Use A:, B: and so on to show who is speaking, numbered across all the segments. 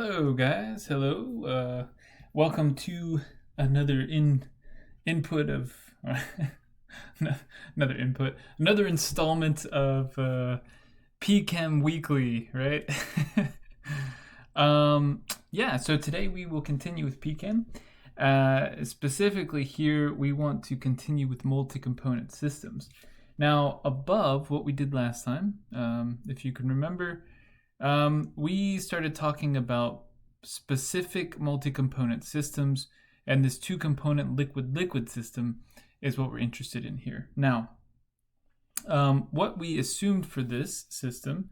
A: Hello guys, hello. Welcome to another input of another installment of PChem Weekly, right? Yeah, so today we will continue with PChem. Specifically here, we want to continue with multi-component systems. Now, above what we did last time, if you can remember, we started talking about specific multi-component systems, and this two-component liquid-liquid system is what we're interested in here. Now, what we assumed for this system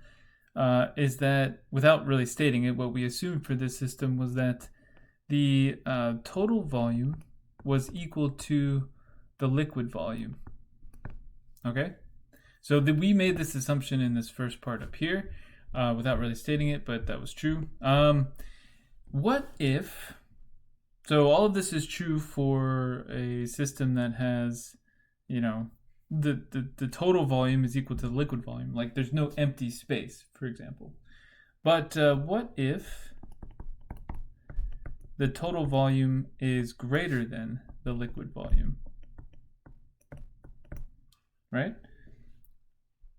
A: is that, without really stating it, what we assumed for this system was that the total volume was equal to the liquid volume. Okay? So we made this assumption in this first part up here. Without really stating it, but that was true. What if, so all of this is true for a system that has, the total volume is equal to the liquid volume. Like there's no empty space, for example. But what if the total volume is greater than the liquid volume? Right?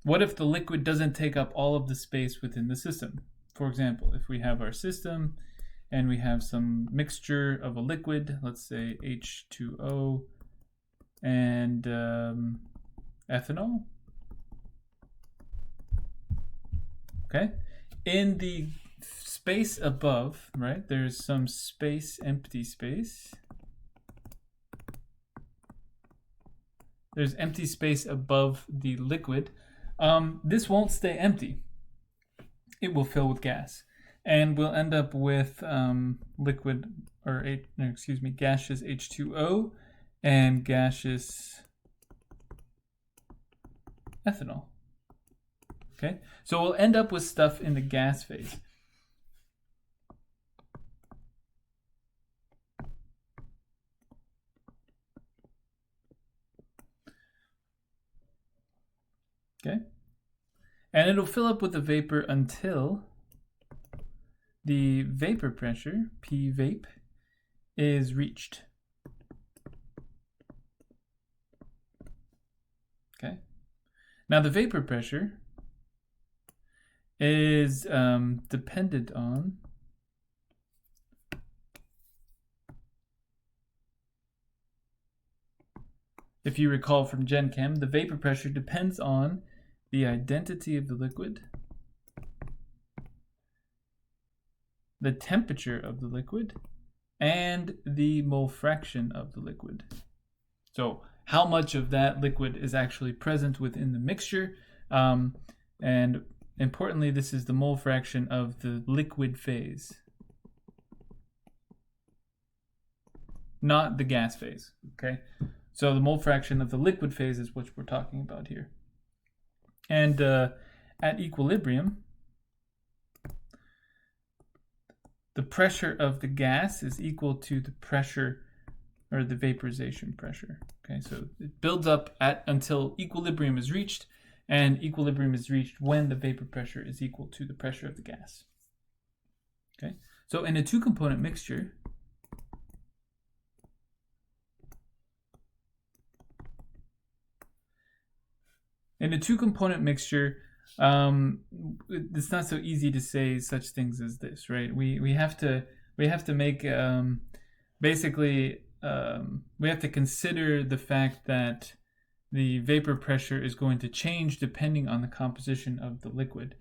A: What if the liquid doesn't take up all of the space within the system? For example, if we have our system and we have some mixture of a liquid, let's say H2O and ethanol. Okay. In the space above, right, there's some space, empty space. There's empty space above the liquid. This won't stay empty. It will fill with gas, and we'll end up with gaseous H2O and gaseous ethanol. Okay, so we'll end up with stuff in the gas phase. Okay, and it'll fill up with the vapor until the vapor pressure, P vape, is reached. Okay, now the vapor pressure is dependent on if you recall from Gen Chem, the vapor pressure depends on the identity of the liquid, the temperature of the liquid, and the mole fraction of the liquid. So how much of that liquid is actually present within the mixture, and importantly, this is the mole fraction of the liquid phase, not the gas phase. Okay, so the mole fraction of the liquid phase is what we're talking about here. And at equilibrium, the pressure of the gas is equal to the pressure or the vaporization pressure. Okay, so it builds up until equilibrium is reached, and equilibrium is reached when the vapor pressure is equal to the pressure of the gas. Okay, so in a two-component mixture, it's not so easy to say such things as this, right? We have to make we have to consider the fact that the vapor pressure is going to change depending on the composition of the liquid.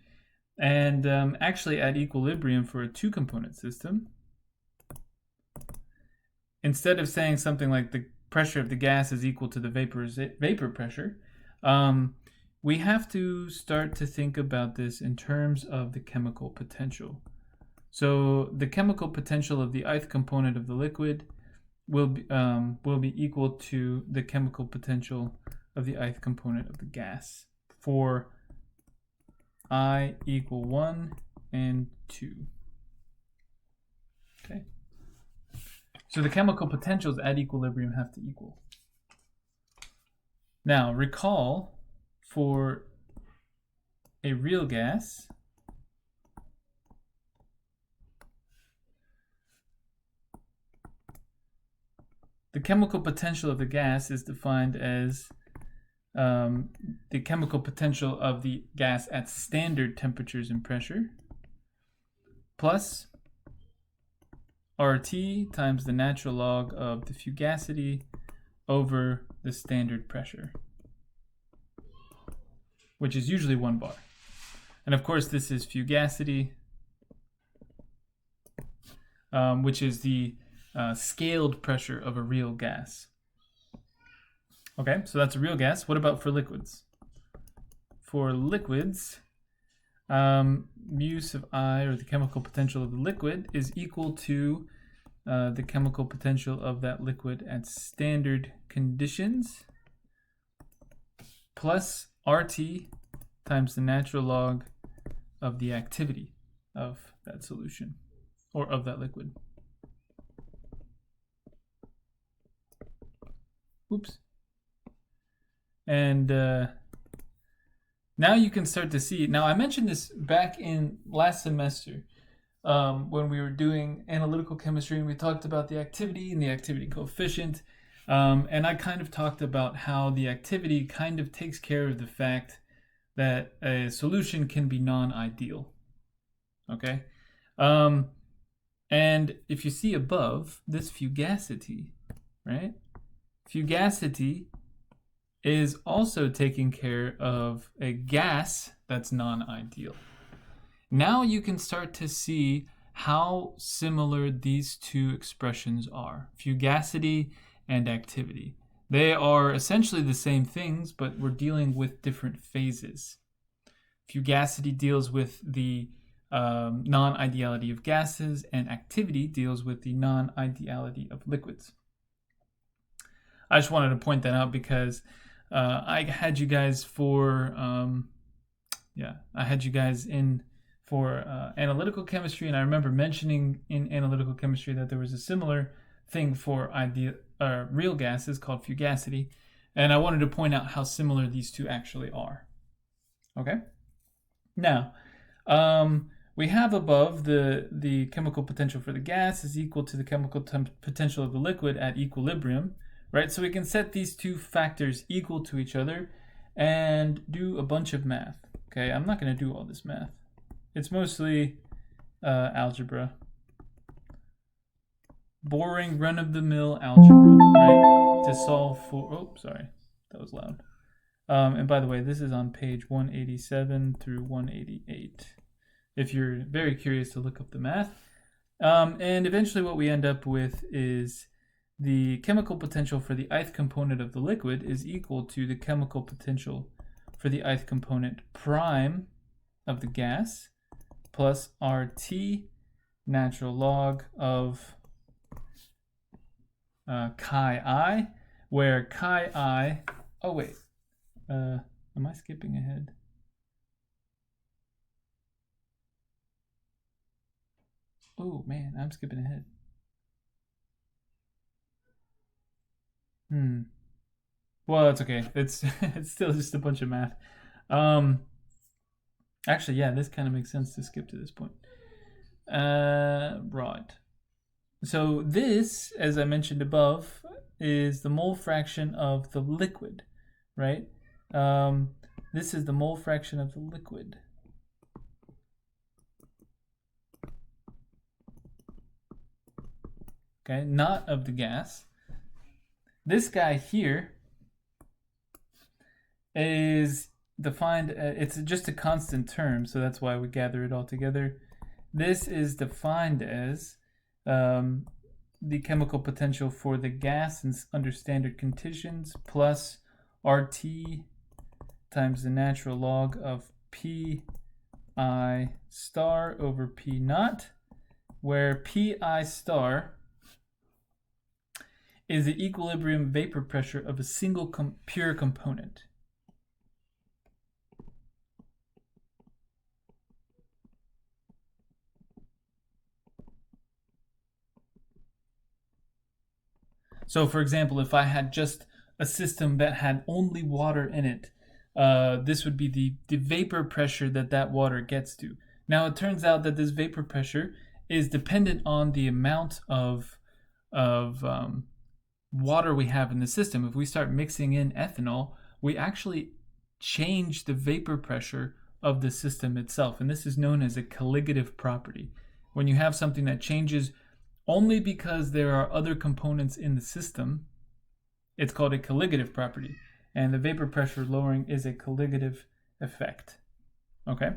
A: And actually at equilibrium for a two-component system, instead of saying something like the pressure of the gas is equal to the vapor pressure, we have to start to think about this in terms of the chemical potential. So the chemical potential of the ith component of the liquid will be equal to the chemical potential of the ith component of the gas for I equal 1 and 2. Okay. So the chemical potentials at equilibrium have to equal. Now recall, for a real gas, the chemical potential of the gas is defined as the chemical potential of the gas at standard temperatures and pressure plus RT times the natural log of the fugacity over the standard pressure, which is usually 1 bar. And of course, this is fugacity, which is the scaled pressure of a real gas. Okay, so that's a real gas. What about for liquids? For liquids, mu sub I, or the chemical potential of the liquid, is equal to the chemical potential of that liquid at standard conditions plus RT times the natural log of the activity of that solution, or of that liquid. Oops. And now you can start to see. Now, I mentioned this back in last semester when we were doing analytical chemistry, and we talked about the activity and the activity coefficient. And I kind of talked about how the activity kind of takes care of the fact that a solution can be non-ideal. Okay? And if you see above, this fugacity, right? Fugacity is also taking care of a gas that's non-ideal. Now you can start to see how similar these two expressions are, fugacity and activity. They are essentially the same things, but we're dealing with different phases. Fugacity deals with the non-ideality of gases, and activity deals with the non-ideality of liquids. I just wanted to point that out because I had you guys for in for analytical chemistry, and I remember mentioning in analytical chemistry that there was a similar thing for real gases called fugacity, and I wanted to point out how similar these two actually are. Okay, now we have above the chemical potential for the gas is equal to the chemical potential of the liquid at equilibrium. Right, so we can set these two factors equal to each other and do a bunch of math. Okay, I'm not going to do all this math. It's mostly algebra. Boring, run-of-the-mill algebra, right? To solve for... Oh, sorry, that was loud. And by the way, this is on page 187 through 188. If you're very curious to look up the math. And eventually what we end up with is the chemical potential for the ith component of the liquid is equal to the chemical potential for the ith component prime of the gas plus RT natural log of chi I, where chi I... Oh, wait. Am I skipping ahead? Oh, man, I'm skipping ahead. Well, that's okay. It's still just a bunch of math. Actually, yeah, this kind of makes sense to skip to this point. Right. So this, as I mentioned above, is the mole fraction of the liquid, right? This is the mole fraction of the liquid. Okay, not of the gas. This guy here is defined, it's just a constant term, so that's why we gather it all together. This is defined as the chemical potential for the gas under standard conditions plus RT times the natural log of Pi star over P naught, where Pi star is the equilibrium vapor pressure of a single pure component. So, for example, if I had just a system that had only water in it, this would be the vapor pressure that water gets to. Now, it turns out that this vapor pressure is dependent on the amount of water we have in the system. If we start mixing in ethanol, we actually change the vapor pressure of the system itself. And this is known as a colligative property. When you have something that changes only because there are other components in the system, it's called a colligative property. And the vapor pressure lowering is a colligative effect. Okay?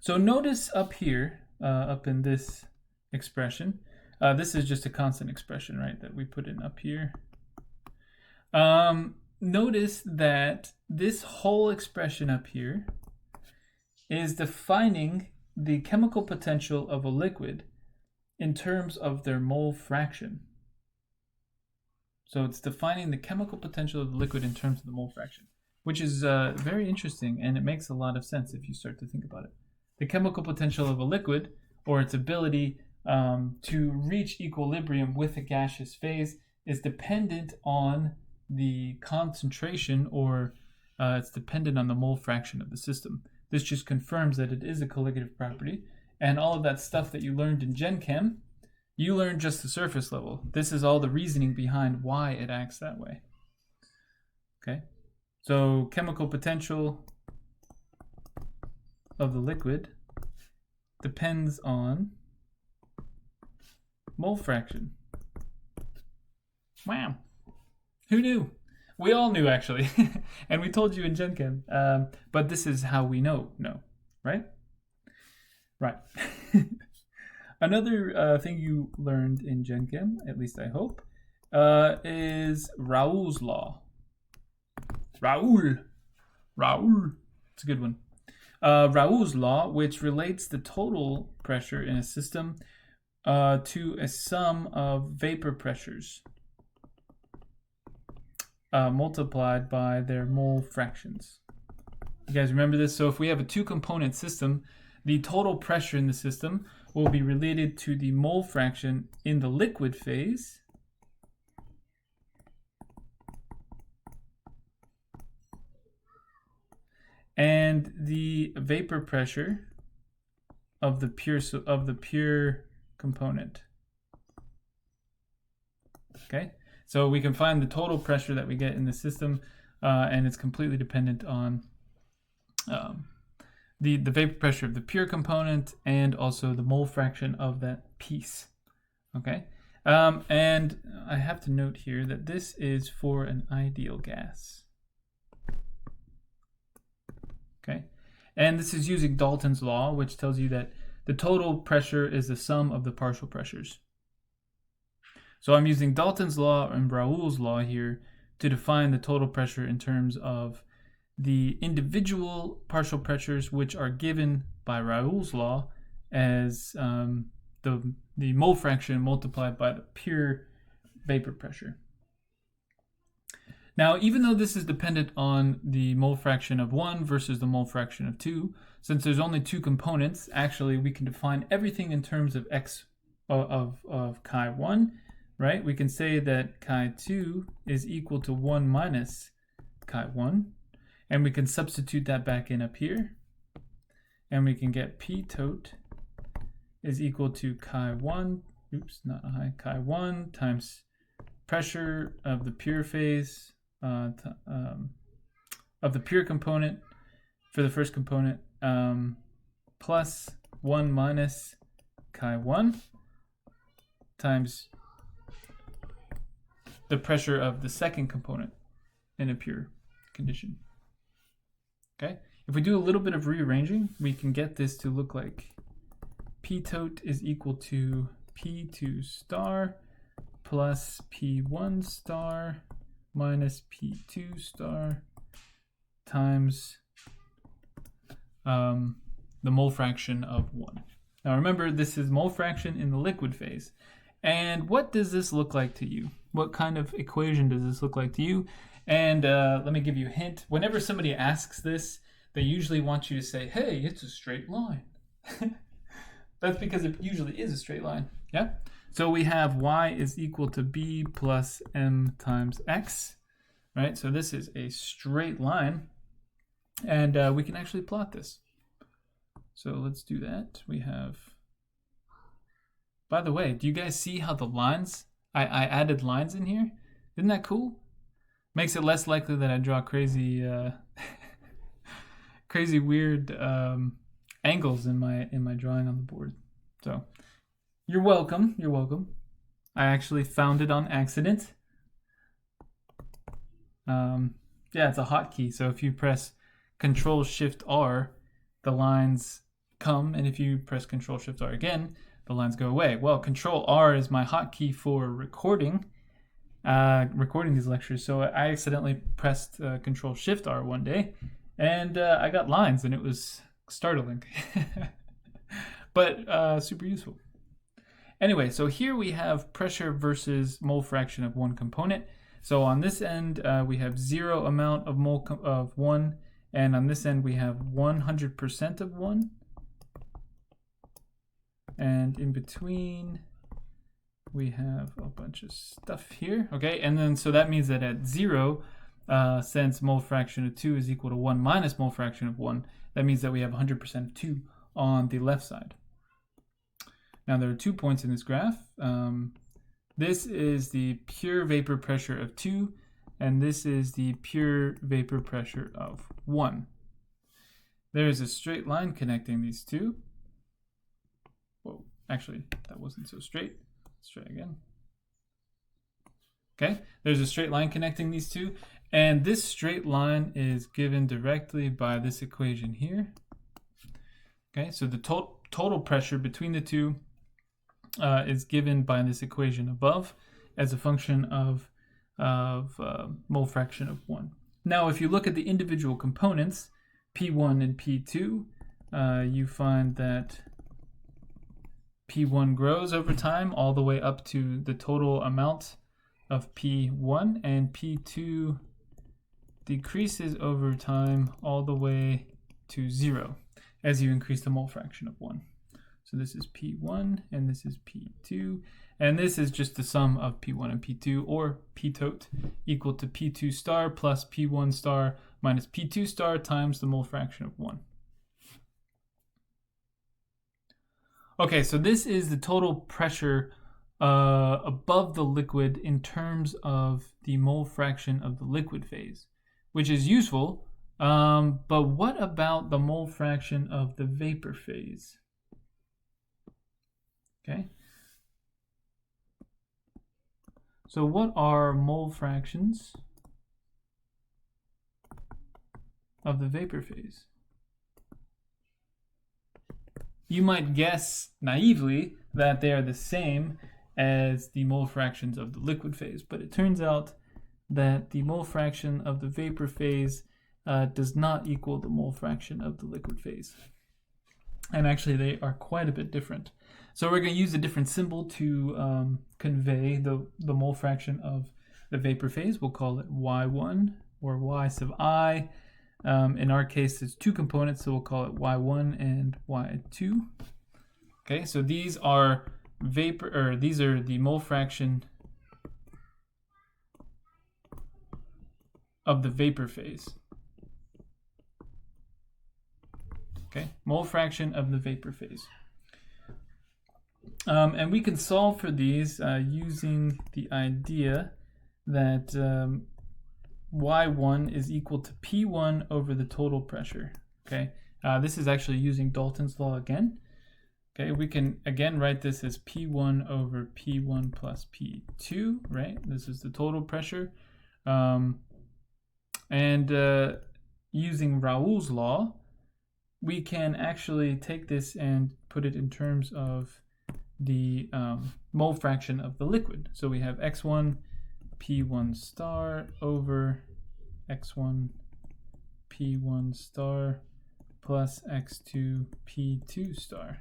A: So notice up here, up in this expression, this is just a constant expression, right, that we put in up here. Notice that this whole expression up here is defining the chemical potential of a liquid in terms of their mole fraction. So it's defining the chemical potential of the liquid in terms of the mole fraction, which is very interesting, and it makes a lot of sense if you start to think about it. The chemical potential of a liquid, or its ability to reach equilibrium with a gaseous phase, is dependent on the concentration, or it's dependent on the mole fraction of the system. This just confirms that it is a colligative property, and all of that stuff that you learned in Gen Chem, you learned just the surface level. This is all the reasoning behind why it acts that way. Okay, so chemical potential of the liquid depends on mole fraction. Wow. Who knew? We all knew, actually. And we told you in Gen Chem. But this is how we know, right? Right. Another thing you learned in Gen Chem, at least I hope, is Raoult's law. Raoult. It's a good one. Raoult's law, which relates the total pressure in a system to a sum of vapor pressures multiplied by their mole fractions. You guys remember this? So if we have a two-component system, the total pressure in the system will be related to the mole fraction in the liquid phase and the vapor pressure of the pure component. Okay, so we can find the total pressure that we get in the system, and it's completely dependent on the vapor pressure of the pure component and also the mole fraction of that piece. Okay, and I have to note here that this is for an ideal gas. Okay, and this is using Dalton's law, which tells you that the total pressure is the sum of the partial pressures. So I'm using Dalton's law and Raoult's law here to define the total pressure in terms of the individual partial pressures, which are given by Raoult's law as the mole fraction multiplied by the pure vapor pressure. Now, even though this is dependent on the mole fraction of 1 versus the mole fraction of 2, since there's only two components, actually we can define everything in terms of x of chi1, right? We can say that chi2 is equal to 1 minus chi1, and we can substitute that back in up here, and we can get p tot is equal to chi1, chi1 times pressure of the pure phase of the pure component for the first component plus 1 minus chi1 times the pressure of the second component in a pure condition. Okay, if we do a little bit of rearranging, we can get this to look like p tot is equal to p2 star plus p1 star minus p2 star times the mole fraction of 1. Now remember, this is mole fraction in the liquid phase. And what does this look like to you? What kind of equation does this look like to you? And let me give you a hint. Whenever somebody asks this, they usually want you to say, hey, it's a straight line. That's because it usually is a straight line. Yeah? So we have y is equal to b plus m times x, right? So this is a straight line, and we can actually plot this. So let's do that. We have, by the way, do you guys see how the lines I added lines in here. Isn't that cool? Makes it less likely that I draw crazy, crazy weird angles in my drawing on the board. So you're welcome. You're welcome. I actually found it on accident. Yeah, it's a hotkey. So if you press Control-Shift-R, the lines come, and if you press Control-Shift-R again, the lines go away. Well, Control-R is my hotkey for recording these lectures. So I accidentally pressed Control-Shift-R one day, and I got lines, and it was startling, but super useful. Anyway, so here we have pressure versus mole fraction of one component. So on this end, we have 0 amount of mole of 1, and on this end we have 100% of 1. And in between, we have a bunch of stuff here. Okay, and then so that means that at 0, since mole fraction of 2 is equal to 1 minus mole fraction of 1, that means that we have 100% of 2 on the left side. Now there are 2 points in this graph. This is the pure vapor pressure of 2, and this is the pure vapor pressure of 1. There is a straight line connecting these two. Whoa, actually, that wasn't so straight. Let's try again. Okay, there's a straight line connecting these two, and this straight line is given directly by this equation here. Okay, so the total pressure between the two is given by this equation above as a function of mole fraction of 1. Now, if you look at the individual components, P1 and P2, you find that P1 grows over time all the way up to the total amount of P1, and P2 decreases over time all the way to 0 as you increase the mole fraction of 1. So this is P1 and this is P2, and this is just the sum of P1 and P2, or P tot, equal to P2 star plus P1 star minus P2 star times the mole fraction of 1. Okay, so this is the total pressure above the liquid in terms of the mole fraction of the liquid phase, which is useful, but what about the mole fraction of the vapor phase? Okay. So what are mole fractions of the vapor phase? You might guess naively that they are the same as the mole fractions of the liquid phase, but it turns out that the mole fraction of the vapor phase does not equal the mole fraction of the liquid phase. And actually they are quite a bit different. So we're going to use a different symbol to convey the mole fraction of the vapor phase. We'll call it Y1 or Y sub I. In our case, there's 2 components, so we'll call it Y1 and Y2. Okay, so these are these are the mole fraction of the vapor phase. Okay, mole fraction of the vapor phase. And we can solve for these using the idea that Y1 is equal to P1 over the total pressure. Okay, this is actually using Dalton's law again. Okay, we can again write this as P1 over P1 plus P2, right? This is the total pressure. And using Raoult's law, we can actually take this and put it in terms of the mole fraction of the liquid. So we have x1 P1 star over x1 P1 star plus x2 P2 star,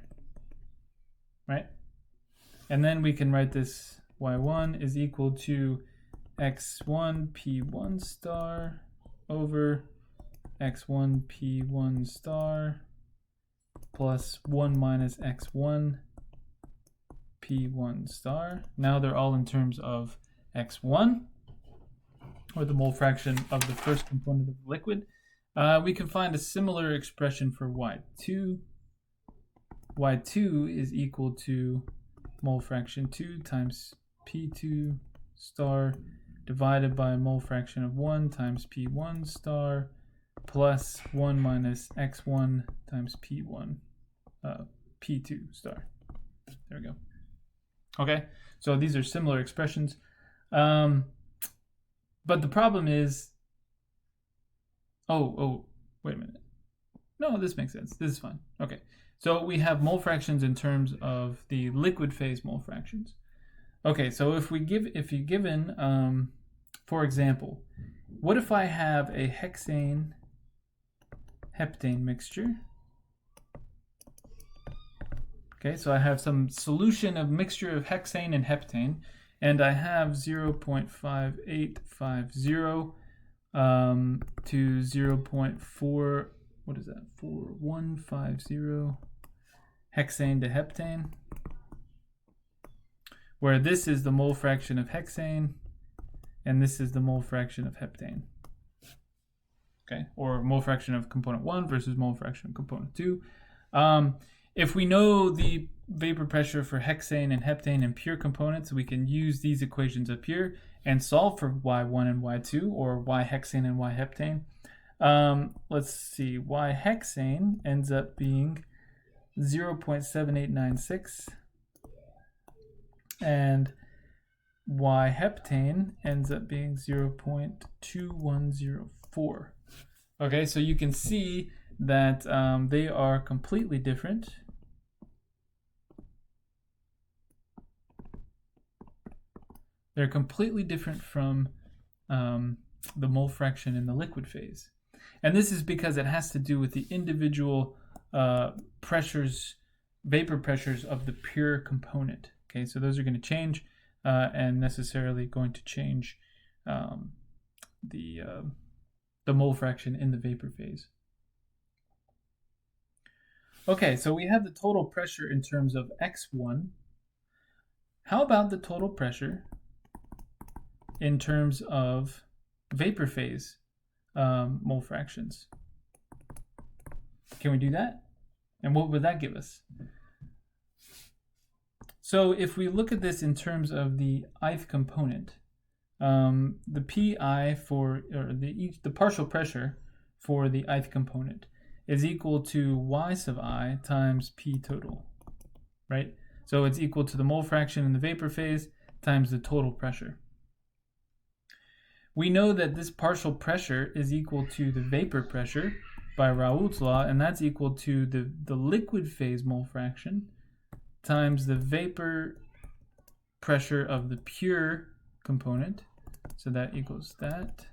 A: right? And then we can write this y1 is equal to x1 P1 star over x1 P1 star plus 1 minus x1 P1 star. Now they're all in terms of x1, or the mole fraction of the first component of the liquid. We can find a similar expression for y2. y2 is equal to mole fraction 2 times P2 star divided by mole fraction of 1 times P1 star plus 1 minus X1 times P1, P2 star. There we go. Okay, so these are similar expressions. But the problem is, oh, wait a minute. No, this makes sense. This is fine. Okay, so we have mole fractions in terms of the liquid phase mole fractions. Okay, so if you're given, for example, what if I have a hexane heptane mixture? Okay, so I have some solution of mixture of hexane and heptane, and I have 0.5850 to 0.4, what is that, 4150 hexane to heptane, where this is the mole fraction of hexane, and this is the mole fraction of heptane. Okay, or mole fraction of component 1 versus mole fraction of component 2. If we know the vapor pressure for hexane and heptane in pure components, we can use these equations up here and solve for Y1 and Y2, or Y hexane and Y heptane. Let's see, Y hexane ends up being 0.7896, and Y heptane ends up being 0.2104. Okay, so you can see that they are completely different. They're completely different from the mole fraction in the liquid phase. And this is because it has to do with the individual pressures, vapor pressures of the pure component. Okay, so those are going to change and necessarily going to change the mole fraction in the vapor phase. Okay, so we have the total pressure in terms of X1. How about the total pressure in terms of vapor phase mole fractions? Can we do that? And what would that give us? So if we look at this in terms of the ith component, the PI for, or the partial pressure for the ith component is equal to Y sub I times P total, right? So it's equal to the mole fraction in the vapor phase times the total pressure. We know that this partial pressure is equal to the vapor pressure by Raoult's law, and that's equal to the liquid phase mole fraction times the vapor pressure of the pure component. So that equals that.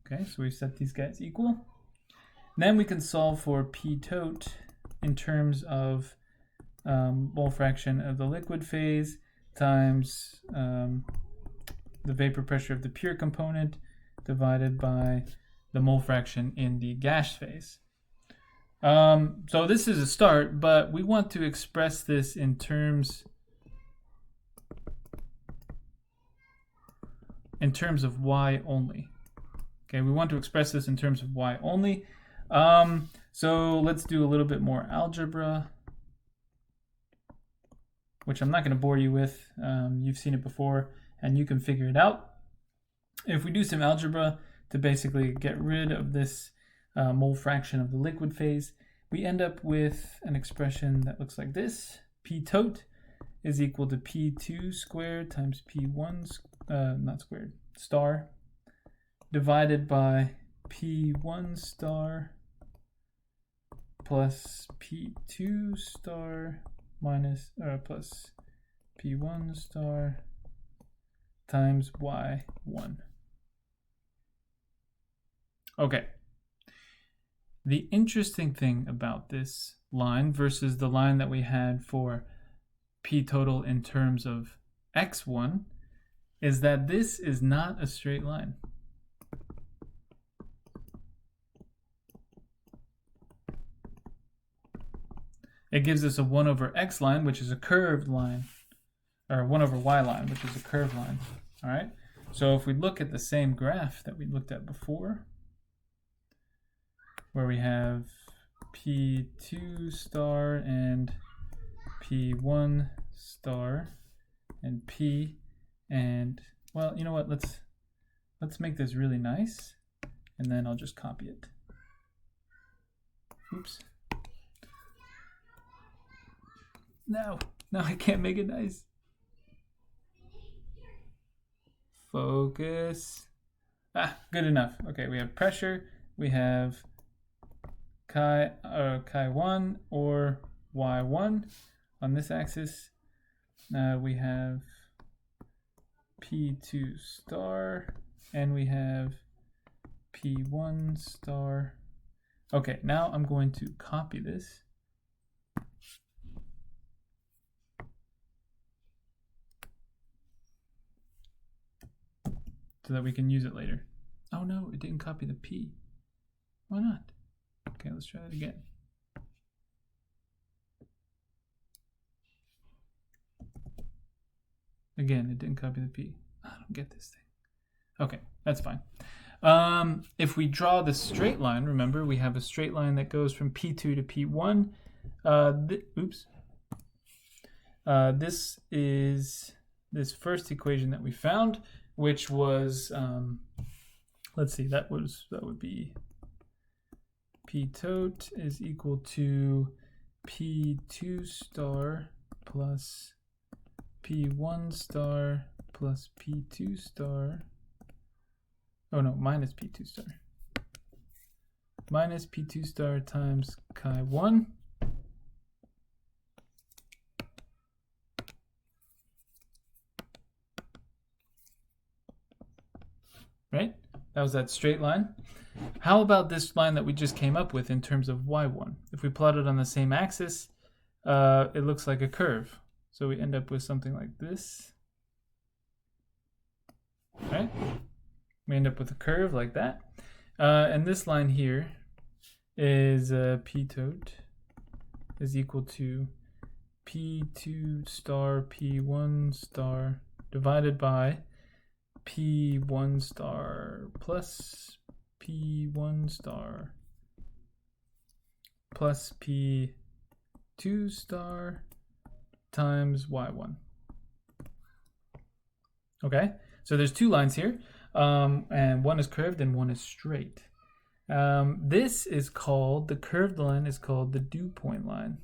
A: Okay, so we've set these guys equal. Then we can solve for P tot in terms of mole fraction of the liquid phase times the vapor pressure of the pure component divided by the mole fraction in the gas phase. So this is a start, but we want to express this in terms of Y only. Okay, we want to express this in terms of Y only. So let's do a little bit more algebra, which I'm not going to bore you with. You've seen it before, and you can figure it out. If we do some algebra to basically get rid of this mole fraction of the liquid phase, we end up with an expression that looks like this. P tot is equal to P2 squared times P1, not squared, star, divided by P1 star plus P2 star minus, plus P1 star times Y1. Okay. The interesting thing about this line versus the line that we had for P total in terms of X1 is that this is not a straight line. It gives us a 1 over X line, which is a curved line, or 1 over Y line, which is a curved line. All right. So if we look at the same graph that we looked at before, where we have P2 star and P1 star and P And well, you know what? Let's make this really nice, and then I'll just copy it. Oops. No, I can't make it nice. Focus. Good enough. Okay, we have pressure. We have chi1 or y1 on this axis. We have P2 star, and we have P1 star. Okay, now I'm going to copy this. So that we can use it later. Oh no, it didn't copy the P. Why not? Okay, let's try it again. Again, it didn't copy the P. I don't get this thing. Okay, that's fine. If we draw the straight line, remember we have a straight line that goes from P2 to P1. This is this first equation that we found, which was, let's see, that would be P tot is equal to P2 star plus P1 star plus P2 star. Oh no, minus P2 star. Minus P2 star times chi1. Right? That was that straight line. How about this line that we just came up with in terms of y1? If we plot it on the same axis, it looks like a curve. So we end up with something like this. Right? We end up with a curve like that. And this line here is P tot is equal to P2 star P1 star divided by P1 star plus P1 star plus P2 star times y1. Okay, so there's two lines here, and one is curved and one is straight. This is called, the curved line is called the dew point line.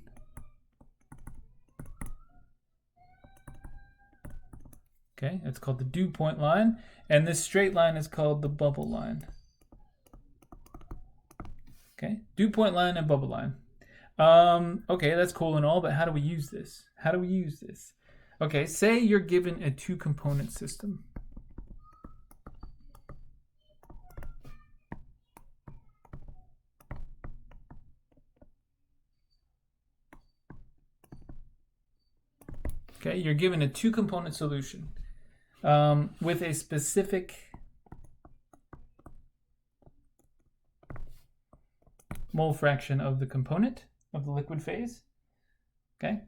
A: Okay, it's called the dew point line, and this straight line is called the bubble line. Okay, dew point line and bubble line. Okay, that's cool and all, but how do we use this? How do we use this? Okay, say you're given a two-component system. Okay, you're given a two-component solution with a specific mole fraction of the component of the liquid phase. Okay.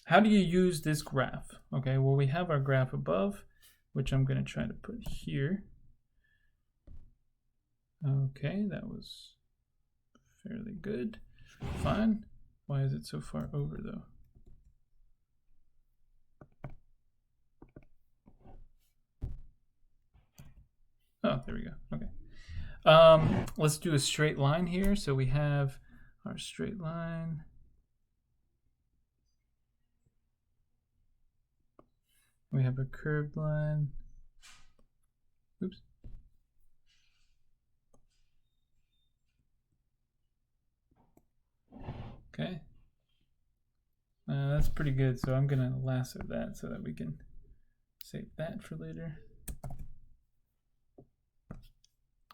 A: How do you use this graph? Okay, well, we have our graph above, which I'm going to try to put here. Okay, that was fairly good. Fine. Why is it so far over, though? Oh, there we go. Okay. Let's do a straight line here. So we have our straight line. We have a curved line. Oops. Okay. That's pretty good. So I'm going to lasso that so that we can save that for later.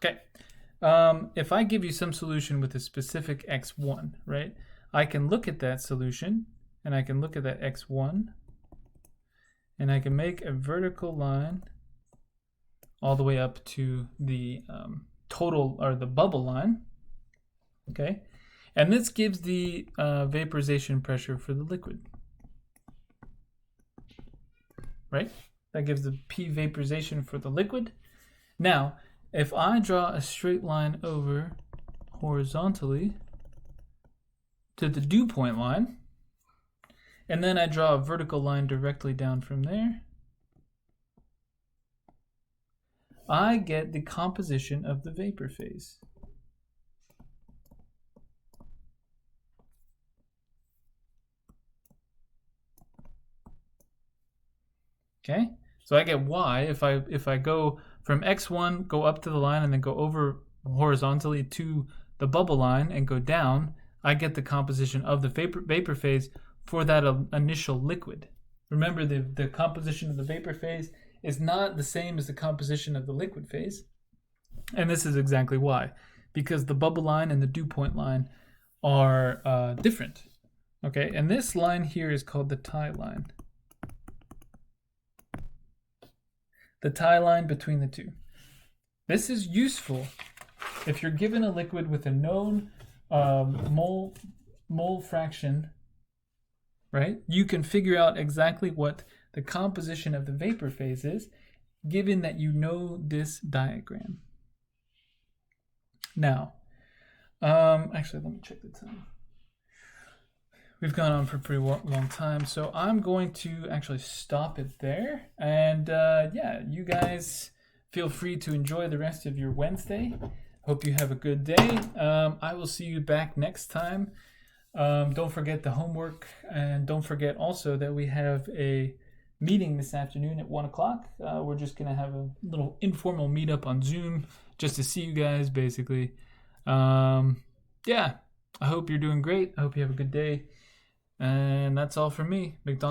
A: Okay, if I give you some solution with a specific x1, right, I can look at that solution, and I can look at that x1, and I can make a vertical line all the way up to the total, or the bubble line, okay, and this gives the vaporization pressure for the liquid, right? That gives the P vaporization for the liquid. Now, if I draw a straight line over horizontally to the dew point line, And then I draw a vertical line directly down from there. I get the composition of the vapor phase. Okay, so I get y if I go from x1, go up to the line, and then go over horizontally to the bubble line and go down. I get the composition of the vapor phase for that initial liquid. Remember, the composition of the vapor phase is not the same as the composition of the liquid phase, and this is exactly why, because the bubble line and the dew point line are different. Okay, and this line here is called the tie line. The tie line between the two. This is useful if you're given a liquid with a known mole fraction, right? You can figure out exactly what the composition of the vapor phase is, given that you know this diagram. Now, actually, let me check the time. We've gone on for a pretty long time, so I'm going to actually stop it there. And yeah, you guys feel free to enjoy the rest of your Wednesday. Hope you have a good day. I will see you back next time. Don't forget the homework, and don't forget also that we have a meeting this afternoon at 1 o'clock. We're just going to have a little informal meetup on Zoom just to see you guys, basically. Yeah, I hope you're doing great. I hope you have a good day. And that's all from me, McDonald.